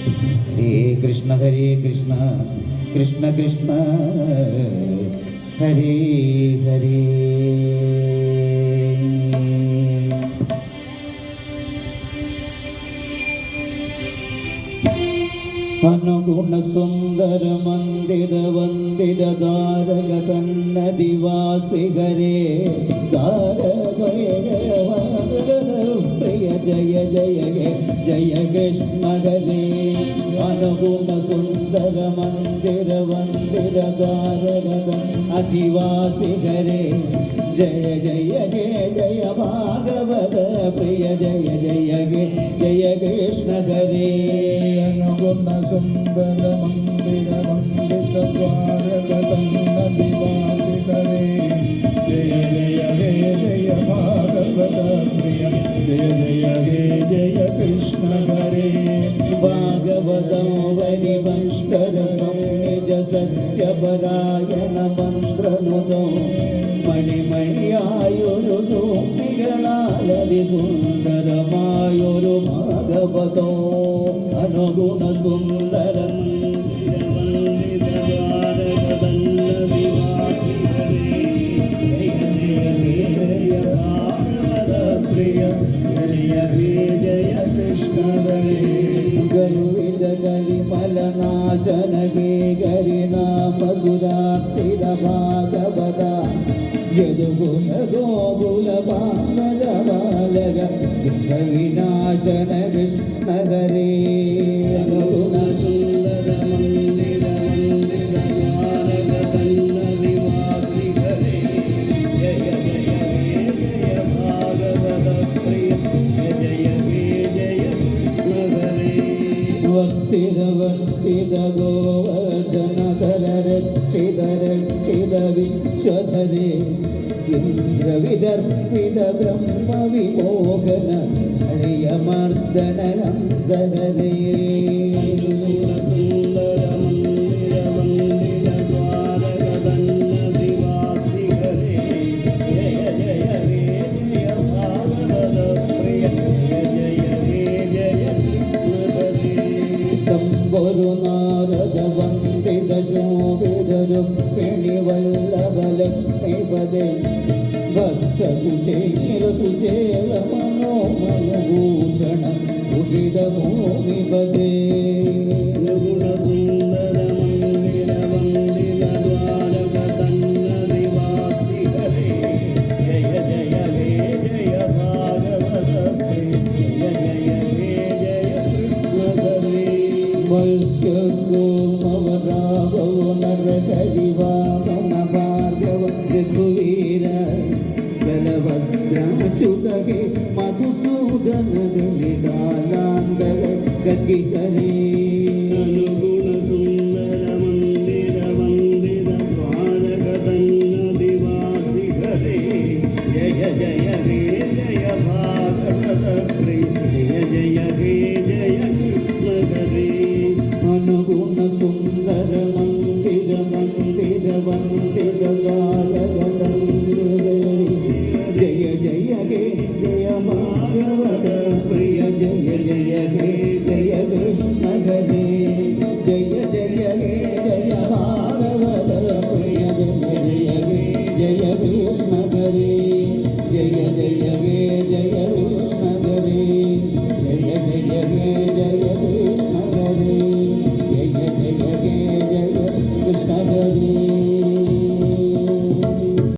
ഹരേ കൃഷ്ണ കൃഷ്ണ കൃഷ്ണ ഹരേ ഹരേ. അനുഗുണ സുന്ദര മന്ദിര വന്ദിര ദ്വാരക കണ്ണദിവാസികരേ പ്രിയ ജയ ജയ ജയ കൃഷ്ണ ഹരേ. അനുഗുണ സുന്ദര മന്ദിര വന്ദിര ദ്വാരക അധിവാസികരേ ജയ ജയ ജയ ജയ ഭാഗവത പ്രിയ ജയ ജയ ജയ കൃഷ്ണ ഹരേ. അനുഗുണ സുന്ദര മന്ദിര വന്ദിത ദ്വാരക കണ്ണദിവാസികരേ ജയ ജയ ഹേ ജയ ഭാഗവത പ്രിയ ജയ ജയ ഹേ ജയ കൃഷ്ണ ഹരേ. ഭാഗവതം വരിവംശര സംനിജ സത്യപരായണ മന്ത്രനുതോ മണിമണിയായൊരു സൂക്തികളാലതി സുന്ദരമായൊരു ഭാഗവതോ അനുഗുണ സുന്ദരൻ ഫലനാശന ഹേ ഗരിനാമസുരാർത്ഥിത ഭാഗവത യദുഗുണ ഗോകുല പാവന ബാലക വിനാശന കൃഷ്ണ ഹരേ. അനുഗുണ സുന്ദര മന്ദിര വന്ദിത ദ്വാരക കണ്ണദിവാസികരേ ജയ ജയ ഹേ ജയ ഭാഗവത പ്രിയ ജയ ഹേ ജയ കൃഷ്ണ ഹരേ. വർത്തിത ഗോവർദ്ധനധര രക്ഷിത രക്ഷിത വിശ്വധരേ ഇന്ദ്രവിദർപ്പിത ബ്രഹ്മവിമോഹന ഹരിയമർദ്ദന ഹംസഹരേ. ഒരു നാരദ വന്ദിത ശോഭിത രുക്മിണി വല്ലഭ ലക്ഷ്മിപദേ ഭക്തകുചേല സുചേല മനോമയ ഭൂഷണ ഭൂഷിത ഭൂമിപദേ. मधुसूदन गलिकालांतर ककी करे